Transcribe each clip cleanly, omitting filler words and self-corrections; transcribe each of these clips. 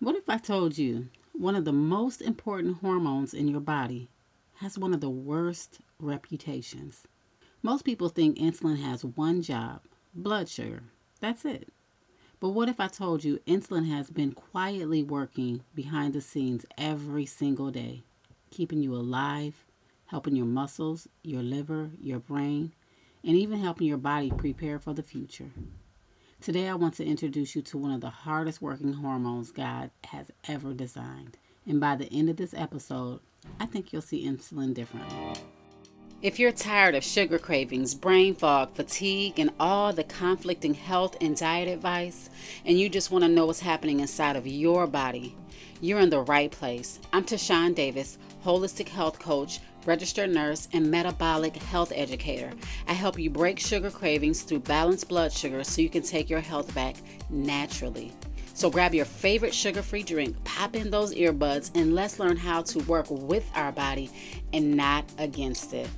What if I told you one of the most important hormones in your body has one of the worst reputations? Most people think insulin has one job: blood sugar. That's it. But what if I told you insulin has been quietly working behind the scenes every single day, keeping you alive, helping your muscles, your liver, your brain, and even helping your body prepare for the future? Today, I want to introduce you to one of the hardest working hormones God has ever designed. And by the end of this episode, I think you'll see insulin differently. If you're tired of sugar cravings, brain fog, fatigue, and all the conflicting health and diet advice, and you just want to know what's happening inside of your body, you're in the right place. I'm TaShawn Davis, holistic health coach, registered nurse, and metabolic health educator. I help you break sugar cravings through balanced blood sugar so you can take your health back naturally. So grab your favorite sugar-free drink, pop in those earbuds, and let's learn how to work with our body and not against it.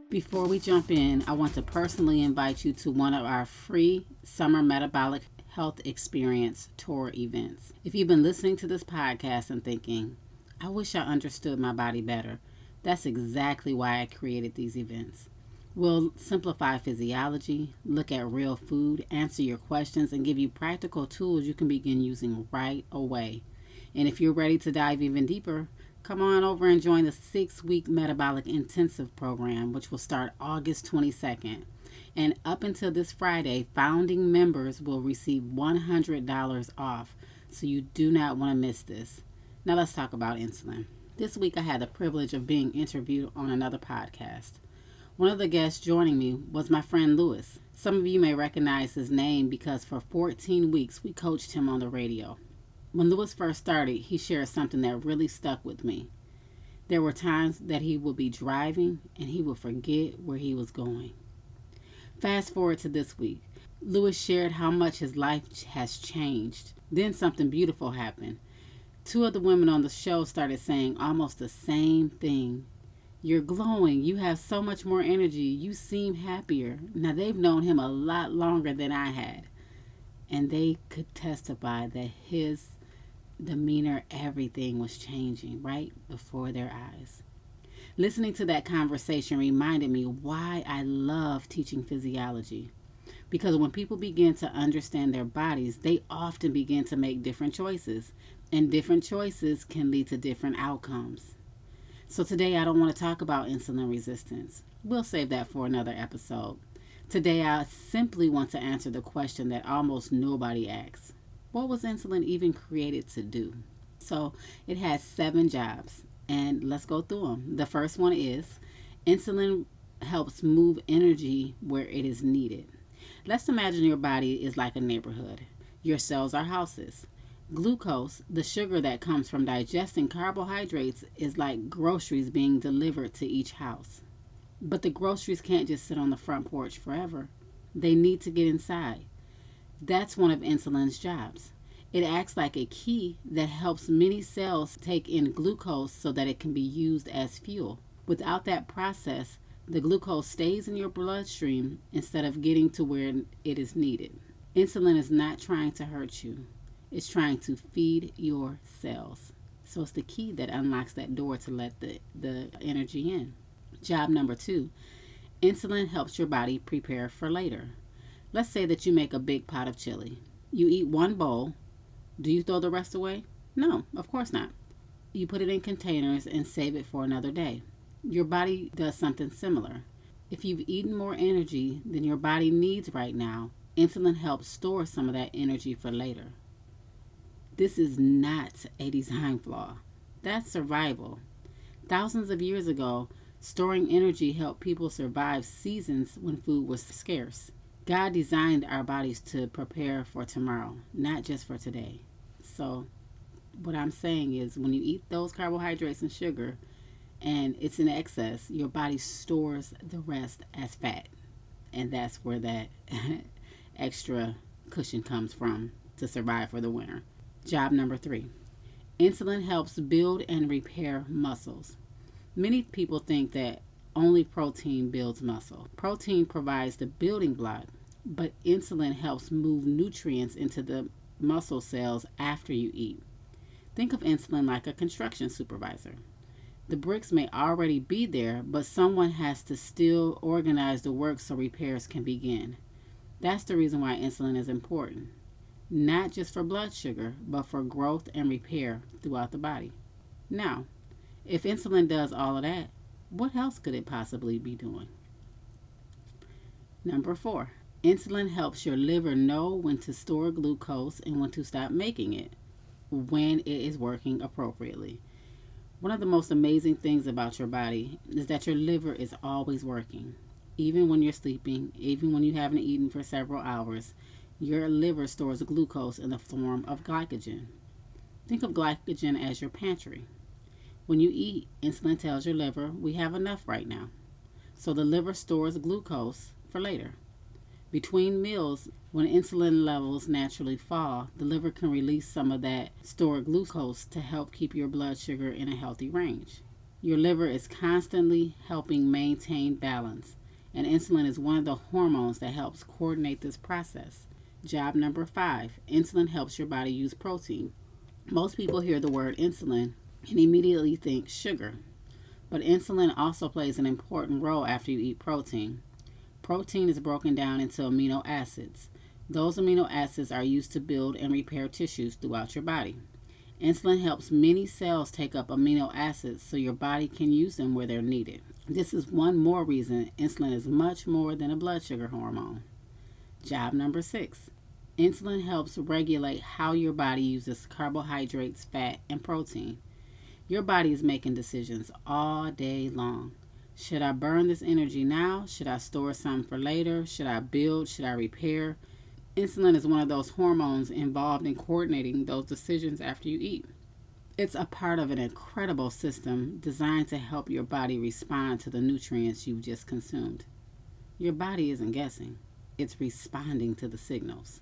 Before we jump in, I want to personally invite you to one of our free summer metabolic health experience tour events. If you've been listening to this podcast and thinking, I wish I understood my body better, that's exactly why I created these events. We'll simplify physiology, look at real food, answer your questions, and give you practical tools you can begin using right away. And if you're ready to dive even deeper, come on over and join the 6-week Metabolic Intensive program, which will start August 22nd. And up until this Friday, founding members will receive $100 off, so you do not want to miss this. Now let's talk about insulin. This week I had the privilege of being interviewed on another podcast. One of the guests joining me was my friend Lewis. Some of you may recognize his name because for 14 weeks we coached him on the radio. When Lewis first started, he shared something that really stuck with me. There were times that he would be driving and he would forget where he was going. Fast forward to this week. Lewis shared how much his life has changed. Then something beautiful happened. Two of the women on the show started saying almost the same thing. You're glowing. You have so much more energy. You seem happier. Now, they've known him a lot longer than I had. And they could testify that his demeanor, everything was changing right before their eyes. Listening to that conversation reminded me why I love teaching physiology. Because when people begin to understand their bodies, they often begin to make different choices. And different choices can lead to different outcomes. So today I don't want to talk about insulin resistance. We'll save that for another episode. Today I simply want to answer the question that almost nobody asks. What was insulin even created to do? So it has 7 jobs, and let's go through them. The first one is insulin helps move energy where it is needed. Let's imagine your body is like a neighborhood. Your cells are houses. Glucose, the sugar that comes from digesting carbohydrates, is like groceries being delivered to each house. But the groceries can't just sit on the front porch forever. They need to get inside. That's one of insulin's jobs. It acts like a key that helps many cells take in glucose so that it can be used as fuel. Without that process, the glucose stays in your bloodstream instead of getting to where it is needed. Insulin is not trying to hurt you. It's trying to feed your cells. So it's the key that unlocks that door to let the energy in. Job number 2, insulin helps your body prepare for later. Let's say that you make a big pot of chili. You eat one bowl. Do you throw the rest away? No, of course not. You put it in containers and save it for another day. Your body does something similar. If you've eaten more energy than your body needs right now, insulin helps store some of that energy for later. This is not a design flaw. That's survival. Thousands of years ago, storing energy helped people survive seasons when food was scarce. God designed our bodies to prepare for tomorrow, not just for today. So, what I'm saying is when you eat those carbohydrates and sugar and it's in excess, your body stores the rest as fat. And that's where that extra cushion comes from to survive for the winter. Job number 3. Insulin helps build and repair muscles. Many people think that only protein builds muscle. Protein provides the building block, but insulin helps move nutrients into the muscle cells after you eat. Think of insulin like a construction supervisor. The bricks may already be there, but someone has to still organize the work so repairs can begin. That's the reason why insulin is important, not just for blood sugar, but for growth and repair throughout the body. Now, if insulin does all of that, what else could it possibly be doing? Number 4, insulin helps your liver know when to store glucose and when to stop making it when it is working appropriately. One of the most amazing things about your body is that your liver is always working. Even when you're sleeping, even when you haven't eaten for several hours, your liver stores glucose in the form of glycogen. Think of glycogen as your pantry. When you eat, insulin tells your liver, we have enough right now. So the liver stores glucose for later. Between meals, when insulin levels naturally fall, the liver can release some of that stored glucose to help keep your blood sugar in a healthy range. Your liver is constantly helping maintain balance, and insulin is one of the hormones that helps coordinate this process. Job number 5, insulin helps your body use protein. Most people hear the word insulin and immediately think sugar, but insulin also plays an important role after you eat protein. Protein is broken down into amino acids. Those amino acids are used to build and repair tissues throughout your body. Insulin helps many cells take up amino acids so your body can use them where they're needed. This is one more reason insulin is much more than a blood sugar hormone. Job number 6. Insulin helps regulate how your body uses carbohydrates, fat, and protein. Your body is making decisions all day long. Should I burn this energy now? Should I store some for later? Should I build? Should I repair? Insulin is one of those hormones involved in coordinating those decisions after you eat. It's a part of an incredible system designed to help your body respond to the nutrients you've just consumed. Your body isn't guessing, it's responding to the signals.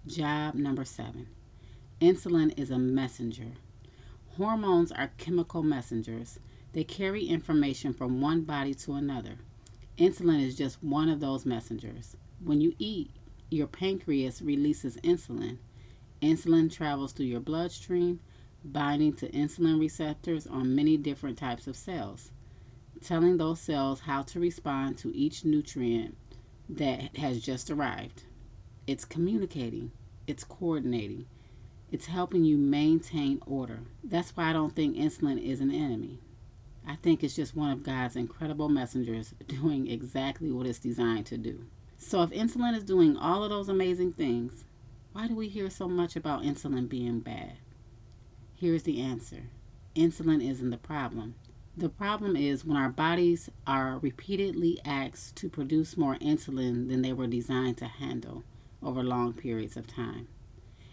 Job number 7. Insulin is a messenger. Hormones are chemical messengers. They carry information from one body to another. Insulin is just one of those messengers. When you eat, your pancreas releases insulin. Insulin travels through your bloodstream, binding to insulin receptors on many different types of cells, telling those cells how to respond to each nutrient that has just arrived. It's communicating, it's coordinating, it's helping you maintain order. That's why I don't think insulin is an enemy. I think it's just one of God's incredible messengers doing exactly what it's designed to do. So if insulin is doing all of those amazing things, why do we hear so much about insulin being bad? Here's the answer. Insulin isn't the problem. The problem is when our bodies are repeatedly asked to produce more insulin than they were designed to handle over long periods of time.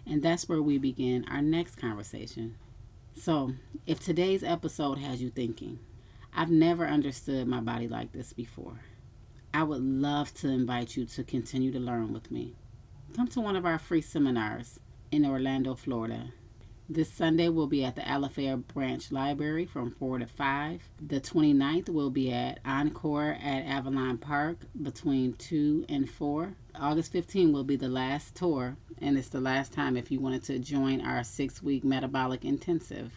And that's where we begin our next conversation. So, if today's episode has you thinking, I've never understood my body like this before, I would love to invite you to continue to learn with me. Come to one of our free seminars in Orlando, Florida. This Sunday we'll be at the Alafaya Branch Library from 4 to 5. The 29th will be at Encore at Avalon Park between 2 and 4. August 15th will be the last tour, and it's the last time if you wanted to join our 6-week metabolic intensive,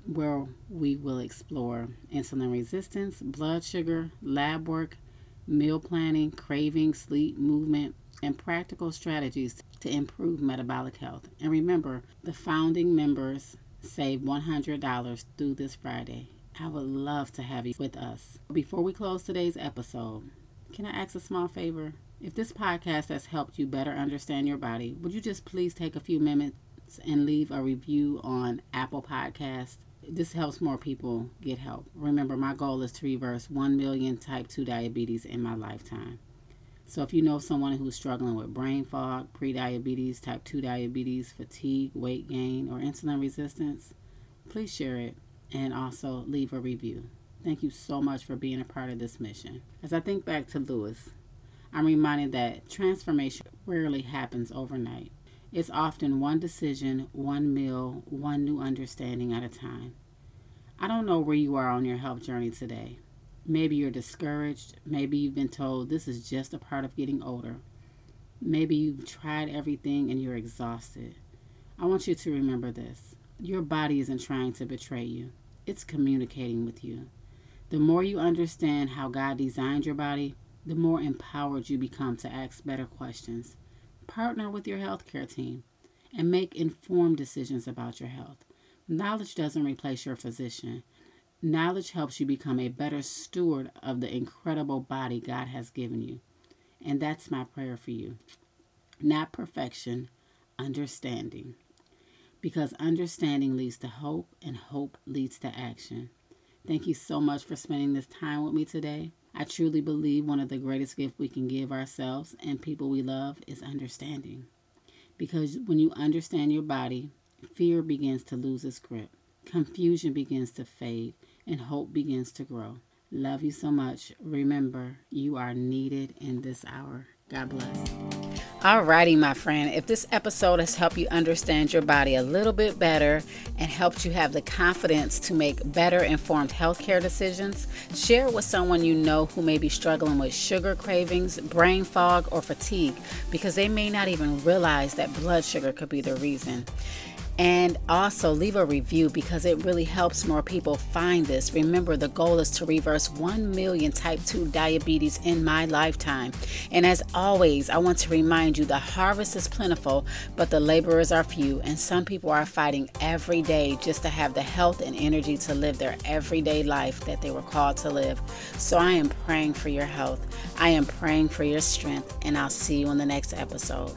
where we will explore insulin resistance, blood sugar, lab work, meal planning, craving, sleep, movement, and practical strategies to improve metabolic health. And remember, the founding members save $100 through this Friday. I would love to have you with us. Before we close today's episode, can I ask a small favor? If this podcast has helped you better understand your body, would you just please take a few minutes and leave a review on Apple Podcasts? This helps more people get help. Remember, my goal is to reverse 1 million type 2 diabetes in my lifetime. So if you know someone who's struggling with brain fog, prediabetes, type 2 diabetes, fatigue, weight gain, or insulin resistance, please share it and also leave a review. Thank you so much for being a part of this mission. As I think back to Lewis, I'm reminded that transformation rarely happens overnight. It's often one decision, one meal, one new understanding at a time. I don't know where you are on your health journey today. Maybe you're discouraged. Maybe you've been told this is just a part of getting older. Maybe you've tried everything and you're exhausted. I want you to remember this. Your body isn't trying to betray you, it's communicating with you. The more you understand how God designed your body, the more empowered you become to ask better questions. Partner with your healthcare team and make informed decisions about your health. Knowledge doesn't replace your physician. Knowledge helps you become a better steward of the incredible body God has given you. And that's my prayer for you. Not perfection, understanding. Because understanding leads to hope, and hope leads to action. Thank you so much for spending this time with me today. I truly believe one of the greatest gifts we can give ourselves and people we love is understanding. Because when you understand your body, fear begins to lose its grip, confusion begins to fade, and hope begins to grow. Love you so much. Remember, you are needed in this hour. God bless. Alrighty, my friend. If this episode has helped you understand your body a little bit better and helped you have the confidence to make better informed healthcare decisions, share it with someone you know who may be struggling with sugar cravings, brain fog, or fatigue, because they may not even realize that blood sugar could be the reason. And also leave a review because it really helps more people find this. Remember, the goal is to reverse 1 million type 2 diabetes in my lifetime. And as always, I want to remind you the harvest is plentiful, but the laborers are few. And some people are fighting every day just to have the health and energy to live their everyday life that they were called to live. So I am praying for your health. I am praying for your strength. And I'll see you on the next episode.